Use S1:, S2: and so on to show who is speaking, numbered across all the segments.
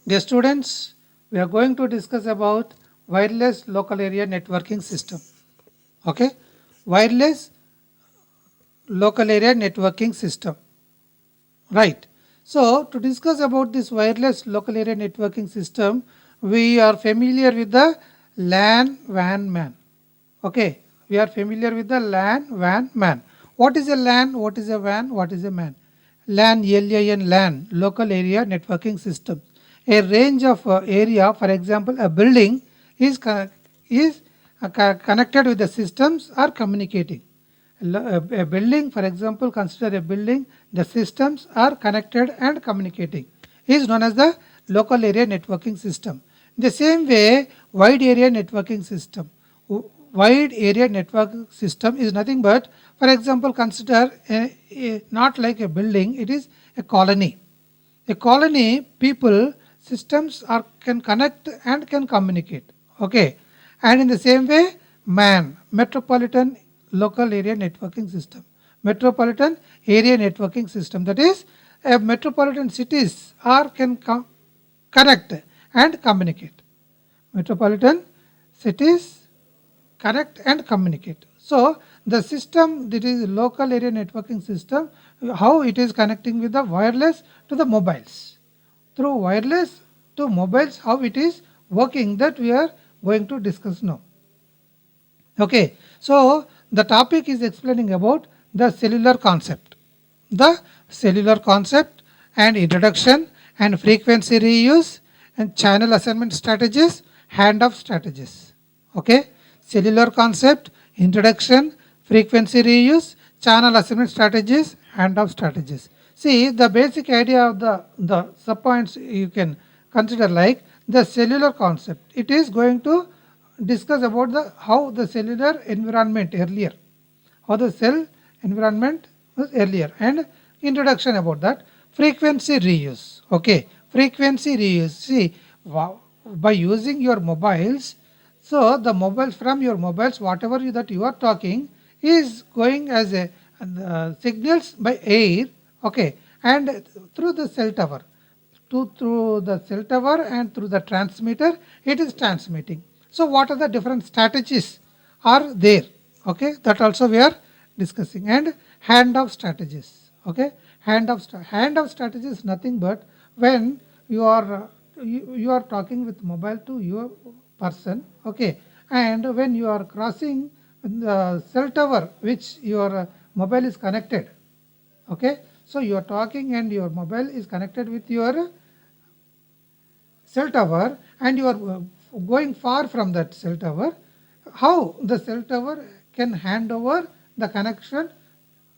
S1: Dear students, we are going to discuss about wireless local area networking system. Okay, wireless local area networking system. Right. So to discuss about this wireless local area networking system, we are familiar with the LAN WAN MAN. Okay, we are familiar with the LAN WAN MAN. What is a LAN? What is a WAN? What is a MAN? LAN, LAN, LAN, local area networking system. A range of area, for example, a building is connected with the systems are communicating. A building, for example, consider a building, the systems are connected and communicating, is known as the local area networking system. In the same way, wide area networking system. Wide area network system is nothing but, for example, consider not like a building, it is a colony. A colony, people, systems are can connect and can communicate. Okay, and in the same way, man, metropolitan local area networking system. Metropolitan area networking system. That is, metropolitan cities are can connect and communicate. Metropolitan cities connect and communicate. So the system that is local area networking system, how it is connecting with the wireless to the mobiles. Through wireless to mobiles, how it is working, that we are going to discuss now. Okay, so the topic is explaining about the cellular concept. The cellular concept and introduction and frequency reuse and channel assignment strategies, handoff strategies. Okay, cellular concept, introduction, frequency reuse, channel assignment strategies, handoff strategies. See, the basic idea of the subpoints you can consider like the cellular concept. It is going to discuss about the how the cellular environment earlier, how the cell environment was earlier, and introduction about that. Frequency reuse. Okay, frequency reuse. See, by using your mobiles, so the mobiles, from your mobiles, whatever that you are talking is going as a signals by air. Okay, and through the cell tower, through the cell tower and through the transmitter, it is transmitting. So what are the different strategies are there? Okay, that also we are discussing. And handoff strategies. Okay, handoff strategy is nothing but when you are talking with mobile to your person. Okay, and when you are crossing the cell tower which your mobile is connected. Okay, so you are talking and your mobile is connected with your cell tower and you are going far from that cell tower. How the cell tower can hand over the connection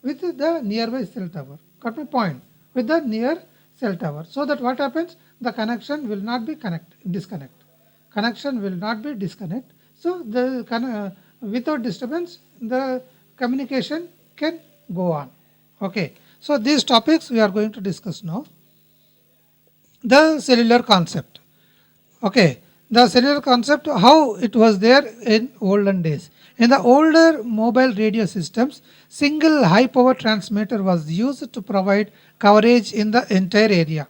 S1: with the nearby cell tower? Got my point? With the near cell tower, so that what happens, the connection will not be disconnect. Connection will not be disconnect. So the without disturbance the communication can go on. Okay, so these topics we are going to discuss now. The cellular concept. Okay, the cellular concept, how it was there in olden days. In the older mobile radio systems, single high power transmitter was used to provide coverage in the entire area.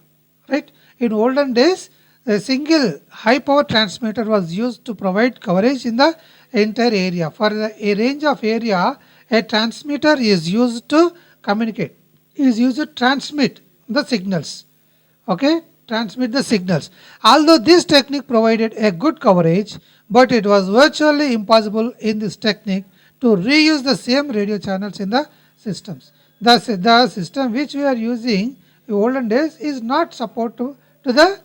S1: Right? In olden days, a single high power transmitter was used to provide coverage in the entire area. For a range of area, a transmitter is used to communicate, is used to transmit the signals. Okay, transmit the signals. Although this technique provided a good coverage, but it was virtually impossible in this technique to reuse the same radio channels in the systems. The system which we are using in olden days is not support to the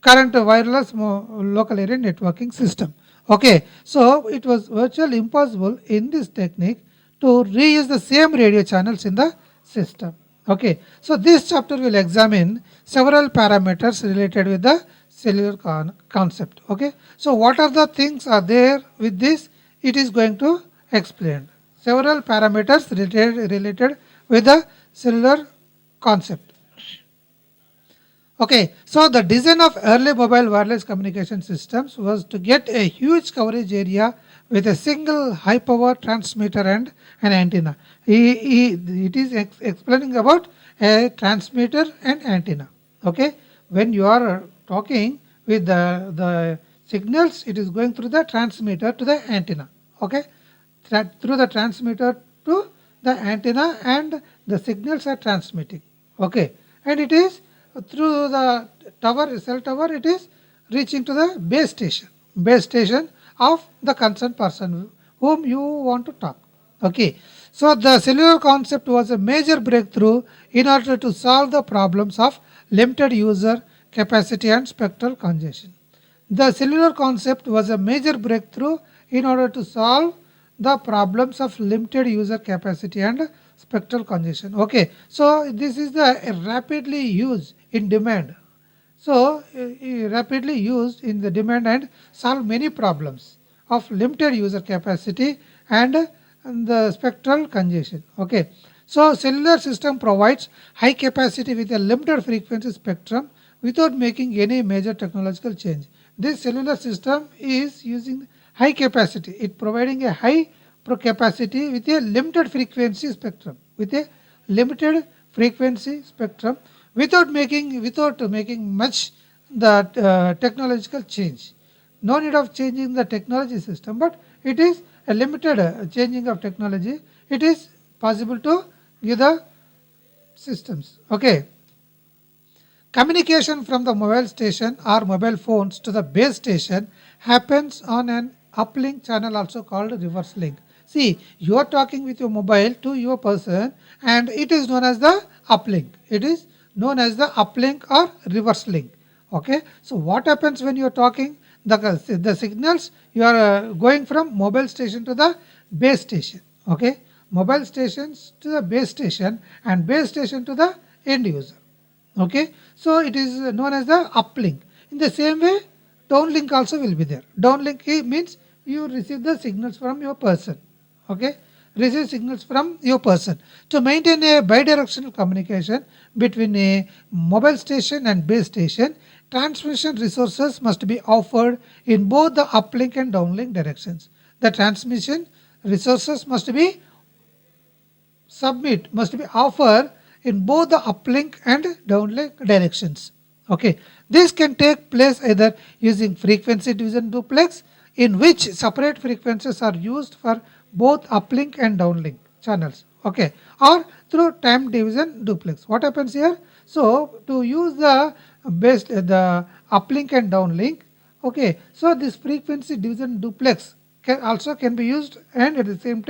S1: current wireless local area networking system. Okay, so it was virtually impossible in this technique to reuse the same radio channels in the system. Okay, so this chapter will examine several parameters related with the cellular concept. Okay, so what are the things are there with this? It is going to explain several parameters related with the cellular concept. Okay, so the design of early mobile wireless communication systems was to get a huge coverage area with a single high power transmitter and an antenna. It is explaining about a transmitter and antenna. Okay, when you are talking with the signals, it is going through the transmitter to the antenna. Okay, through the transmitter to the antenna, and the signals are transmitting. Okay, and it is through the tower, cell tower, it is reaching to the base station of the concerned person whom you want to talk. Okay, so the cellular concept was a major breakthrough in order to solve the problems of limited user capacity and spectral congestion. The cellular concept was a major breakthrough in order to solve the problems of limited user capacity and spectral congestion. Okay, so this is the rapidly used in demand. So rapidly used in the demand and solve many problems of limited user capacity and the spectral congestion. Okay, so cellular system provides high capacity with a limited frequency spectrum without making any major technological change. This cellular system is using high capacity. It providing a high capacity with a limited frequency spectrum. With a limited frequency spectrum without making much the technological change. No need of changing the technology system, but it is a limited changing of technology. It is possible to give the systems. Okay. Communication from the mobile station or mobile phones to the base station happens on an uplink channel, also called reverse link. See, you are talking with your mobile to your person, and it is known as the uplink. It is known as the uplink or reverse link. Okay, so what happens when you are talking? The signals, you are going from mobile station to the base station. Okay, mobile stations to the base station, and base station to the end user. Okay, so it is known as the uplink. In the same way, downlink also will be there. Downlink means you receive the signals from your person. Okay, receive signals from your person. To maintain a bidirectional communication between a mobile station and base station, transmission resources must be offered in both the uplink and downlink directions. The transmission resources must be offered in both the uplink and downlink directions. Okay, this can take place either using frequency division duplex, in which separate frequencies are used for both uplink and downlink channels. Okay, or through time division duplex. What happens here? So to use the uplink and downlink, okay, so this frequency division duplex can be used, and at the same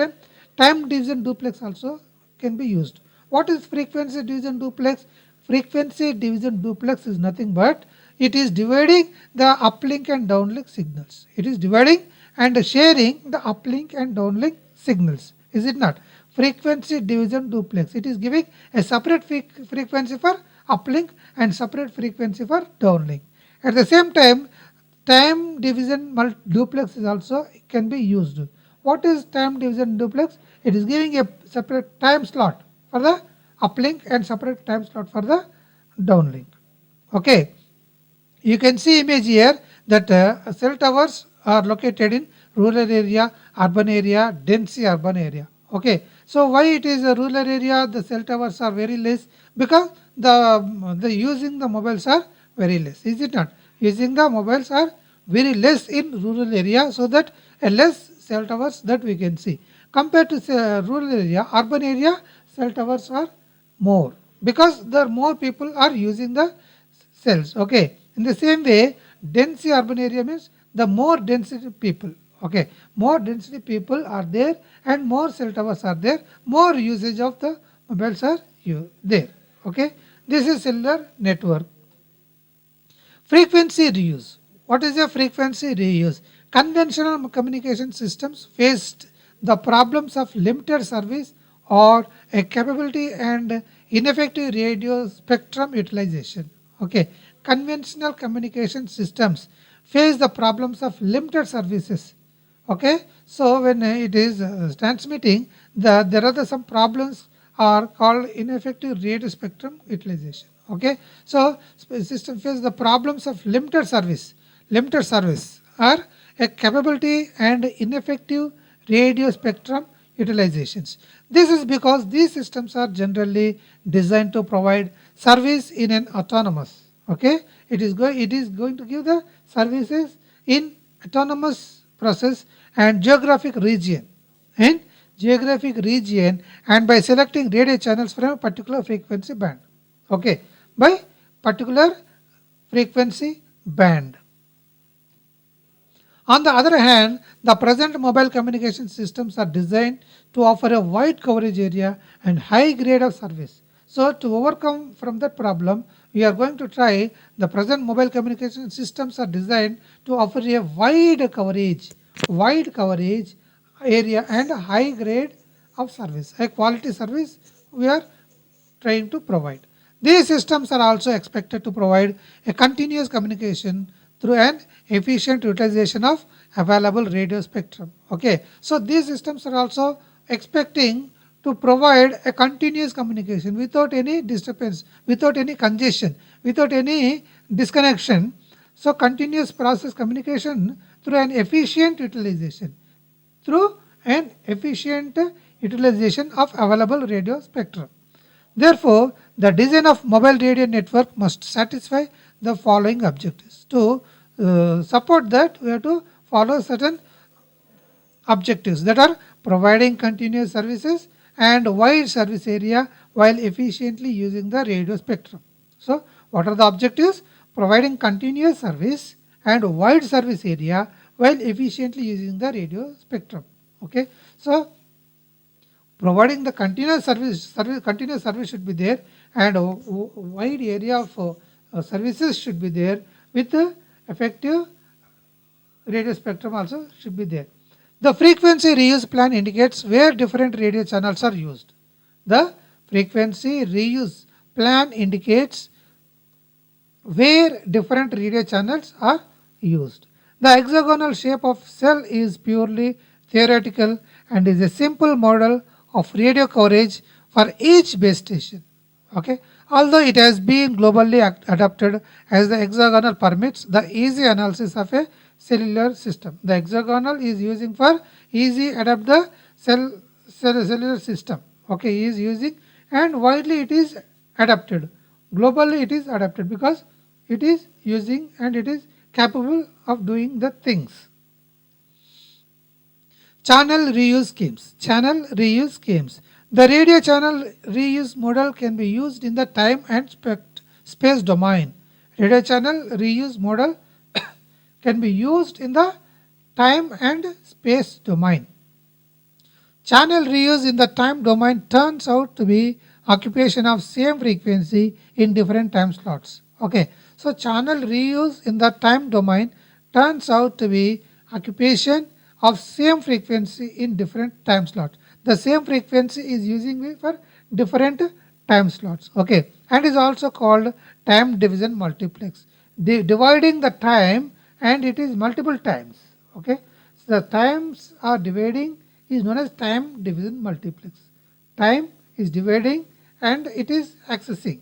S1: time division duplex also can be used. What is frequency division duplex? Frequency division duplex is nothing but it is dividing the uplink and downlink signals. It is dividing and sharing the uplink and downlink signals. Is it not? Frequency division duplex. It is giving a separate frequency for uplink and separate frequency for downlink. At the same time division duplex is also can be used. What is time division duplex? It is giving a separate time slot for the uplink and separate time slot for the downlink. Okay, you can see image here that cell towers are located in rural area, urban area, dense urban area. Okay, so why it is a rural area? The cell towers are very less because the using the mobiles are very less. Is it not? Using the mobiles are very less in rural area, so that a less cell towers that we can see compared to rural area, urban area, cell towers are more because the more people are using the cells. Okay, in the same way, dense urban area means the more density people. Okay, more density people are there and more cell towers are there, more usage of the mobiles are there. Okay, this is cellular network. Frequency reuse. What is a frequency reuse? Conventional communication systems faced the problems of limited service or a capability and ineffective radio spectrum utilization. Okay, conventional communication systems face the problems of limited services. Okay, so when it is transmitting, there are some problems are called ineffective radio spectrum utilization. Okay, so system face the problems of limited service are a capability and ineffective radio spectrum utilizations. This is because these systems are generally designed to provide service in an autonomous, Okay, it is going to give the services in autonomous process and geographic region, and by selecting radio channels from a particular frequency band. Okay, by particular frequency band. On the other hand, the present mobile communication systems are designed to offer a wide coverage area and high grade of service. So to overcome from that problem, we are going to try the present mobile communication systems are designed to offer a wide coverage area and a high grade of service, a quality service we are trying to provide. These systems are also expected to provide a continuous communication through an efficient utilization of available radio spectrum. Okay, so these systems are also expecting to provide a continuous communication without any disturbance, without any congestion, without any disconnection. So continuous process communication through an efficient utilization, through an efficient utilization of available radio spectrum. Therefore, the design of mobile radio network must satisfy the following objectives. To support that, we have to follow certain objectives, that are providing continuous services and wide service area while efficiently using the radio spectrum. So, what are the objectives? Providing continuous service and wide service area while efficiently using the radio spectrum. Okay, so providing the continuous service should be there, and a wide area of services should be there, with effective radio spectrum also should be there. The frequency reuse plan indicates where different radio channels are used. The frequency reuse plan indicates where different radio channels are used. The hexagonal shape of cell is purely theoretical and is a simple model of radio coverage for each base station. Okay, although it has been globally adopted as the hexagonal permits the easy analysis of a cellular system. The hexagonal is using for easy adapt the cellular system. Okay, is using, and widely it is adapted. Globally it is adapted because it is using and it is capable of doing the things. Channel reuse schemes. Channel reuse schemes. The radio channel reuse model can be used in the time and space domain. Radio channel reuse model can be used in the time and space domain. Channel reuse in the time domain turns out to be occupation of same frequency in different time slots. Okay, so channel reuse in the time domain turns out to be occupation of same frequency in different time slots. The same frequency is using for different time slots. Okay, and is also called time division multiplex. Dividing the time, and it is multiple times. Okay, so the times are dividing is known as time division multiplex. Time is dividing and it is accessing.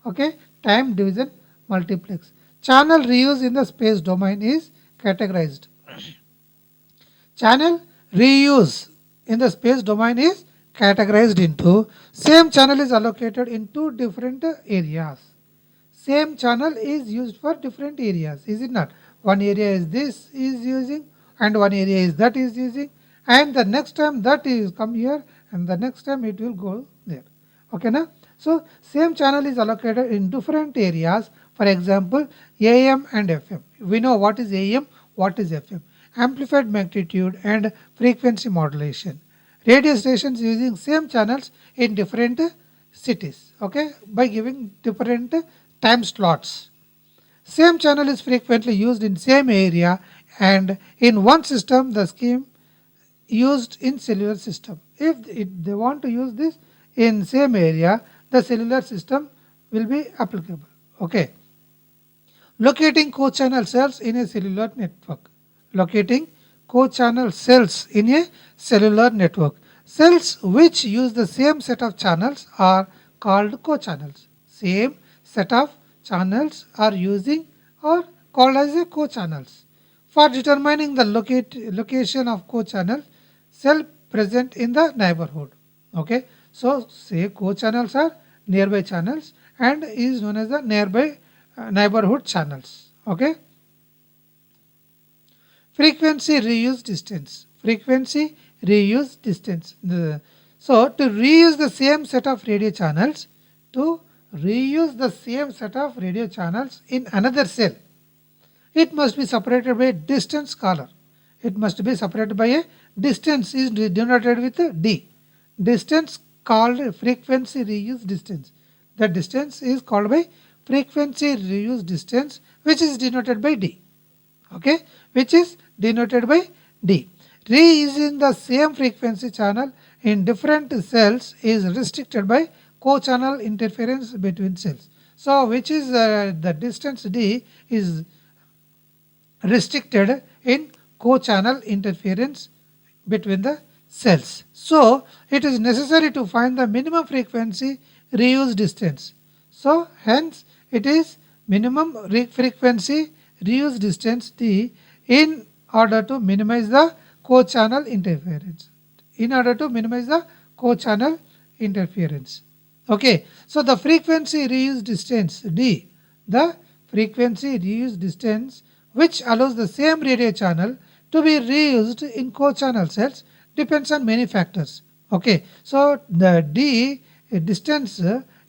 S1: Okay, time division multiplex. Channel reuse in the space domain is categorized. Channel reuse in the space domain is categorized into same channel is allocated in two different areas. Same channel is used for different areas, is it not? One area is this is using, and one area is that is using, and the next time that is come here, and the next time it will go there. Okay, na? So same channel is allocated in different areas. For example, AM and FM. We know what is AM, what is FM. Amplified magnitude and frequency modulation. Radio stations using same channels in different cities. Okay, by giving different time slots. Same channel is frequently used in same area and in one system the scheme used in cellular system. If they want to use this in same area, the cellular system will be applicable. Okay. Locating co-channel cells in a cellular network. Locating co-channel cells in a cellular network. Cells which use the same set of channels are called co-channels. Same set of channels are using or called as a co-channels. For determining the location of co-channel cell present in the neighborhood. Okay, so say co-channels are nearby channels and is known as the nearby neighborhood channels. Okay. Frequency, reuse, distance. Frequency, reuse, distance. So to reuse the same set of radio channels, to reuse the same set of radio channels in another cell, it must be separated by a distance scalar. It must be separated by a distance is denoted with a d. Distance called frequency reuse distance. The distance is called by frequency reuse distance, which is denoted by d. Okay, which is denoted by d. Reusing the same frequency channel in different cells is restricted by co-channel interference between cells. So which is the distance d is restricted in co-channel interference between the cells. So it is necessary to find the minimum frequency reuse distance. So hence it is minimum frequency reuse distance t in order to minimize the co-channel interference. In order to minimize the co-channel interference. Okay, so the frequency reuse distance d, the frequency reuse distance which allows the same radio channel to be reused in co-channel cells depends on many factors. Okay, so the d distance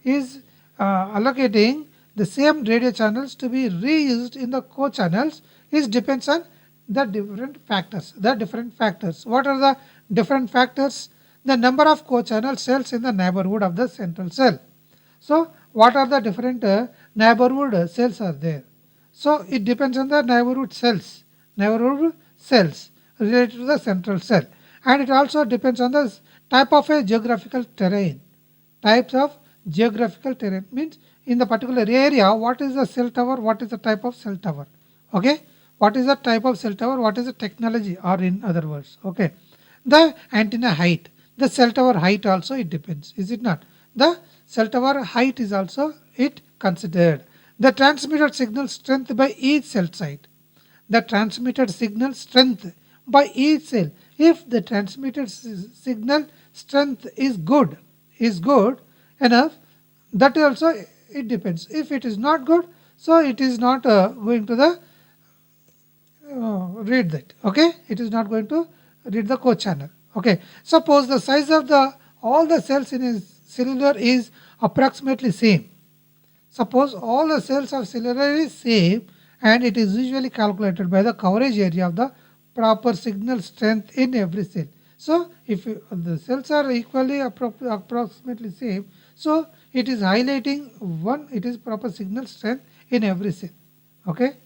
S1: is allocating the same radio channels to be reused in the co-channels is depends on the different factors. What are the different factors? The number of co-channel cells in the neighborhood of the central cell. So what are the different neighborhood cells are there? So it depends on the neighborhood cells related to the central cell, and it also depends on the type of a geographical terrain. Types of geographical terrain means in the particular area, what is the cell tower, what is the type of cell tower. Okay, what is the type of cell tower, what is the technology, or in other words, okay, the antenna height, the cell tower height also it depends, is it not? The cell tower height is also it considered. The transmitted signal strength by each cell site. The transmitted signal strength by each cell. If the transmitted signal strength is good enough, that also it depends. If it is not good, so it is not going to the read that. Okay, it is not going to read the co-channel. Okay, suppose the size of the all the cells in a cellular is approximately same. Suppose all the cells of cellular is same, and it is usually calculated by the coverage area of the proper signal strength in every cell. So if the cells are equally approximately same, so it is highlighting it is proper signal strength in every cell. Okay.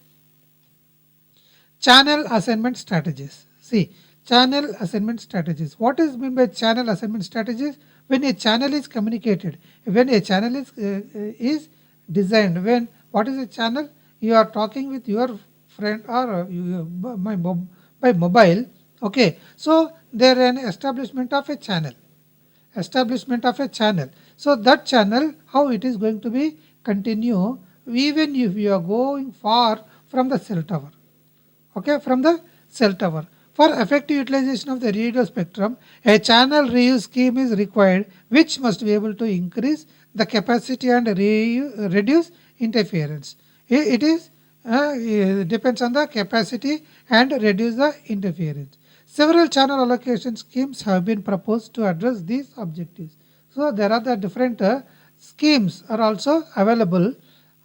S1: Channel assignment strategies. See, channel assignment strategies. What is meant by channel assignment strategies? When a channel is communicated, when a channel is designed, when what is a channel? You are talking with your friend or by mobile. Okay, so there is an establishment of a channel. Establishment of a channel. So that channel, how it is going to be continue even if you are going far from the cell tower. Okay, from the cell tower. For effective utilization of the radio spectrum, a channel reuse scheme is required which must be able to increase the capacity and reduce interference. It is depends on the capacity and reduce the interference. Several channel allocation schemes have been proposed to address these objectives. So there are the different schemes are also available,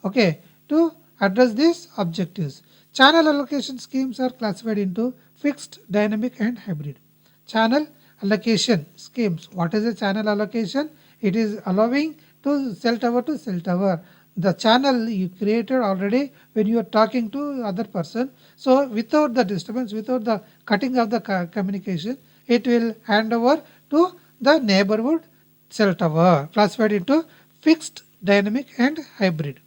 S1: okay, to address these objectives. Channel allocation schemes are classified into fixed, dynamic and hybrid. Channel allocation schemes. What is a channel allocation? It is allowing to cell tower to cell tower. The channel you created already when you are talking to other person. So without the disturbance, without the cutting of the communication, it will hand over to the neighborhood cell tower, classified into fixed, dynamic and hybrid.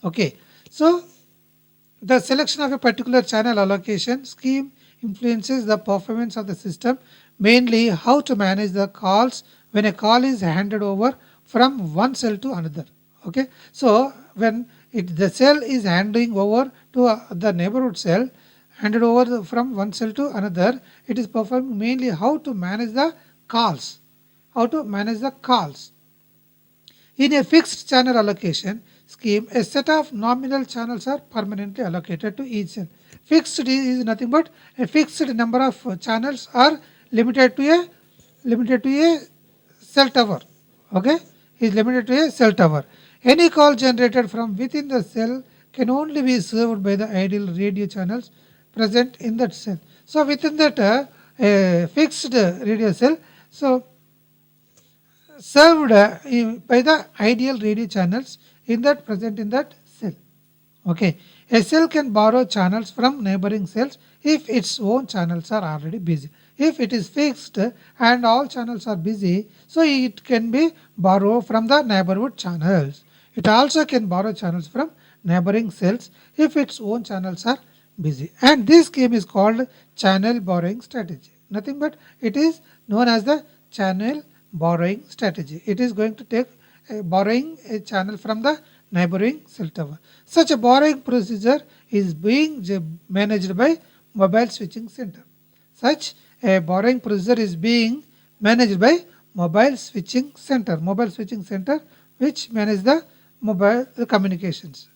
S1: Okay. So the selection of a particular channel allocation scheme influences the performance of the system, mainly how to manage the calls when a call is handed over from one cell to another. Okay, so when the cell is handing over to the neighborhood cell, handed over from one cell to another, it is performing mainly how to manage the calls. How to manage the calls. In a fixed channel allocation, scheme, a set of nominal channels are permanently allocated to each cell. Fixed is nothing but a fixed number of channels are limited to a cell tower. Okay, is limited to a cell tower. Any call generated from within the cell can only be served by the ideal radio channels present in that cell. So within that fixed radio cell, so served by the ideal radio channels in that present in that cell. Okay, a cell can borrow channels from neighboring cells if its own channels are already busy. If it is fixed and all channels are busy, so it can be borrow from the neighborhood channels. It also can borrow channels from neighboring cells if its own channels are busy. And this scheme is called channel borrowing strategy. Nothing but it is known as the channel borrowing strategy. It is going to take borrowing a channel from the neighboring cell tower. Such a borrowing procedure is being managed by mobile switching center. Such a borrowing procedure is being managed by mobile switching center. Mobile switching center which manage the mobile communications.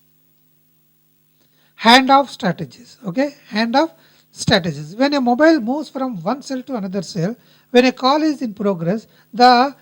S1: Handoff strategies. Okay, handoff strategies. When a mobile moves from one cell to another cell, when a call is in progress, the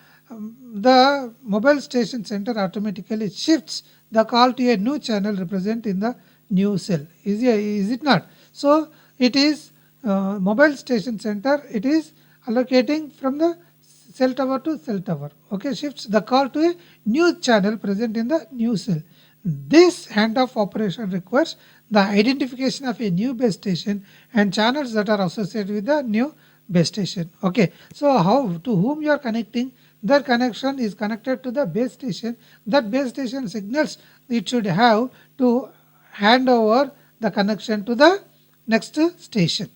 S1: mobile station center automatically shifts the call to a new channel represent in the new cell. Is it not? So it is mobile station center. It is allocating from the cell tower to cell tower. Okay, shifts the call to a new channel present in the new cell. This handoff operation requires the identification of a new base station and channels that are associated with the new base station. Okay, so how to whom you are connecting, that connection is connected to the base station. That base station signals it should have to hand over the connection to the next station.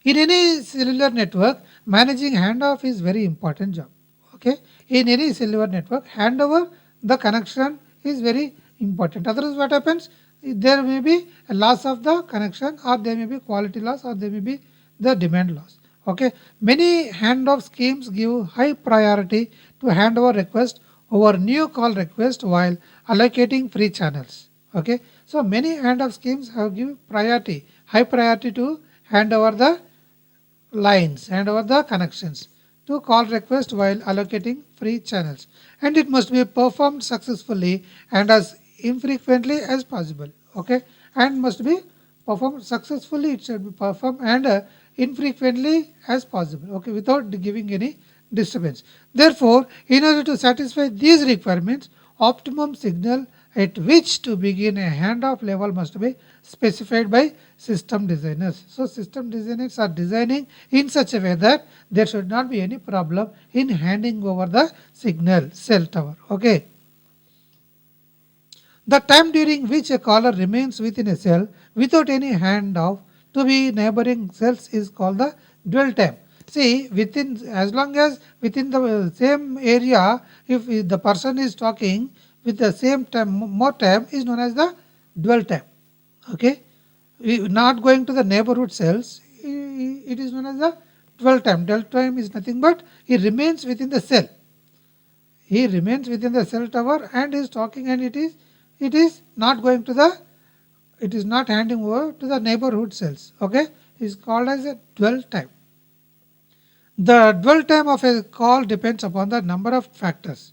S1: In any cellular network, managing handoff is very important job. Okay, in any cellular network, handover the connection is very important. Otherwise, what happens? There may be a loss of the connection, or there may be quality loss, or there may be the demand loss. Okay, many handoff schemes give high priority to handover request over new call request while allocating free channels. Okay, so many handoff schemes have give priority, high priority to hand over the lines and over the connections to call request while allocating free channels, and it must be performed successfully and as infrequently as possible. Okay, and must be performed successfully, it should be performed and infrequently as possible. Okay, without giving any disturbance. Therefore, in order to satisfy these requirements, optimum signal at which to begin a handoff level must be specified by system designers. So system designers are designing in such a way that there should not be any problem in handing over the signal cell tower. Okay. The time during which a caller remains within a cell without any handoff to be neighboring cells is called the dwell time. See, within as long as within the same area, if the person is talking with the same time, more time is known as the dwell time. Okay, not going to the neighborhood cells, it is known as the dwell time. Dwell time is nothing but he remains within the cell. He remains within the cell tower and is talking, and it is not going to the, it is not handing over to the neighborhood cells. Okay, it is called as a dwell time. The dwell time of a call depends upon the number of factors.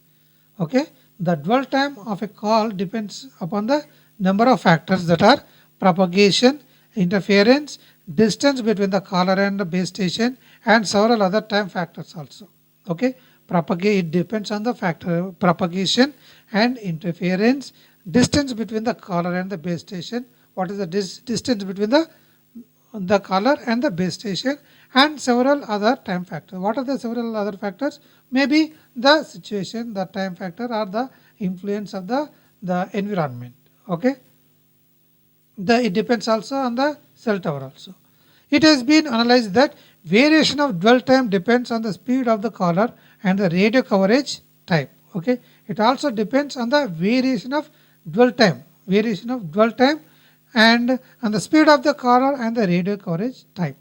S1: Okay, the dwell time of a call depends upon the number of factors that are propagation, interference, distance between the caller and the base station, and several other time factors also. Okay, it depends on the factor propagation and interference, distance between the caller and the base station. What is the distance between the caller and the base station, and several other time factors. What are the several other factors? Maybe the situation, the time factor, or the influence of the environment. Okay, it depends also on the cell tower also. It has been analyzed that variation of dwell time depends on the speed of the caller and the radio coverage type. Okay, it also depends on the variation of dwell time, and on the speed of the caller and the radio coverage type.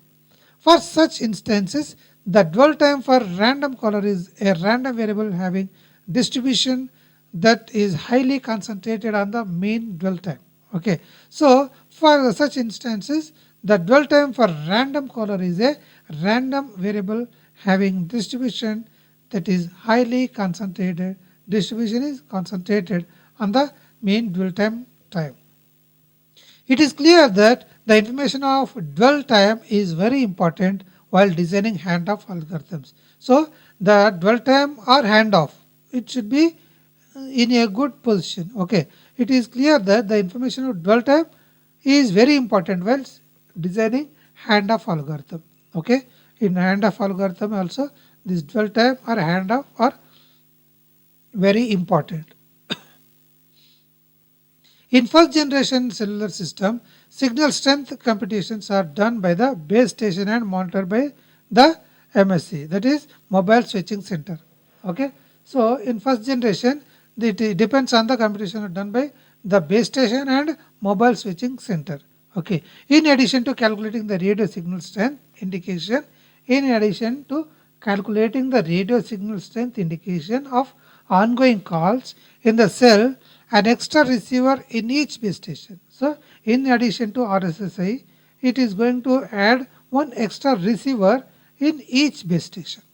S1: For such instances, the dwell time for random caller is a random variable having distribution that is highly concentrated on the mean dwell time. Okay, so for such instances, the dwell time for random caller is a random variable having distribution that is highly concentrated. Distribution is concentrated on the mean dwell time. It is clear that the information of dwell time is very important while designing handoff algorithms. So the dwell time or handoff, it should be in a good position. Okay, it is clear that the information of dwell time is very important while designing handoff algorithm. Okay, in handoff algorithm also this dwell time or handoff are very important. In first generation cellular system, signal strength computations are done by the base station and monitored by the MSC, that is mobile switching center. Okay, so in first generation, it depends on the computation done by the base station and mobile switching center. Okay, in addition to calculating the radio signal strength indication, in addition to calculating the radio signal strength indication of ongoing calls in the cell, an extra receiver in each base station. So in addition to RSSI, it is going to add one extra receiver in each base station.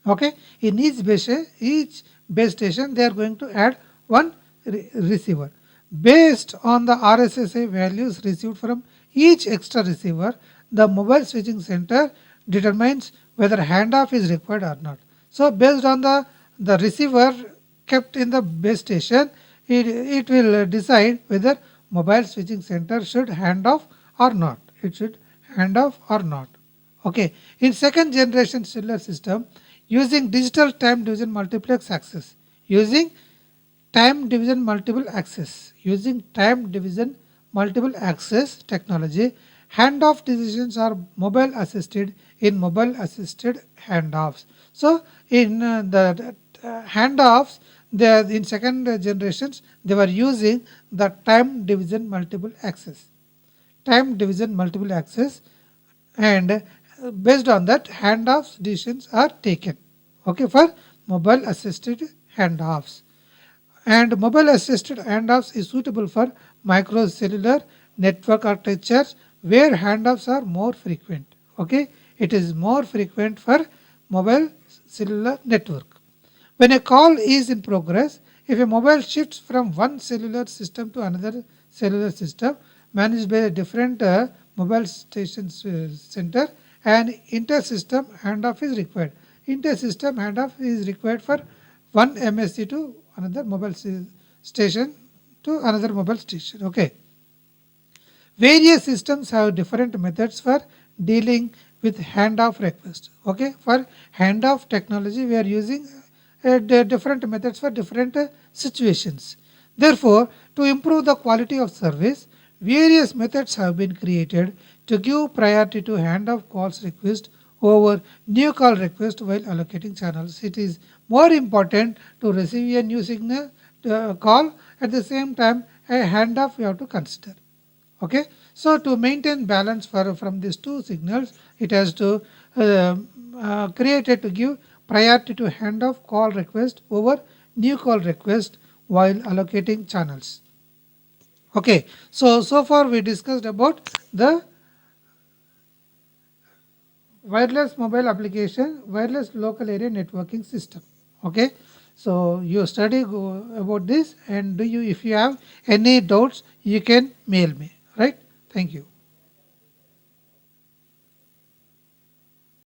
S1: Okay, in each base station they are going to add one receiver. Based on the RSSI values received from each extra receiver, the mobile switching center determines whether handoff is required or not. So based on the receiver kept in the base station, it will decide whether mobile switching center should hand off or not. It should hand off or not. Okay. In second generation cellular system, using digital time division multiplex access, using time division multiple access, using time division multiple access technology, handoff decisions are mobile assisted in mobile assisted handoffs. So in the handoffs, they in second generations they were using the time division multiple access, time division multiple access, and based on that handoffs decisions are taken. Okay, for mobile assisted handoffs. And mobile assisted handoffs is suitable for microcellular network architectures where handoffs are more frequent. Okay, it is more frequent for mobile cellular network. When a call is in progress, if a mobile shifts from one cellular system to another cellular system managed by a different mobile station center, an inter-system handoff is required. Inter-system handoff is required for one MSC to another mobile station to another mobile station. Okay. Various systems have different methods for dealing with handoff request. Okay, for handoff technology, we are using different methods for different situations. Therefore, to improve the quality of service, various methods have been created to give priority to handoff calls request over new call request while allocating channels. It is more important to receive a new signal call at the same time a handoff we have to consider. Okay, so to maintain balance from these two signals, it has to created to give priority to handoff call request over new call request while allocating channels. Okay, so far we discussed about the wireless mobile application, wireless local area networking system. Okay, so you study about this, and do you if you have any doubts you can mail me, right? Thank you.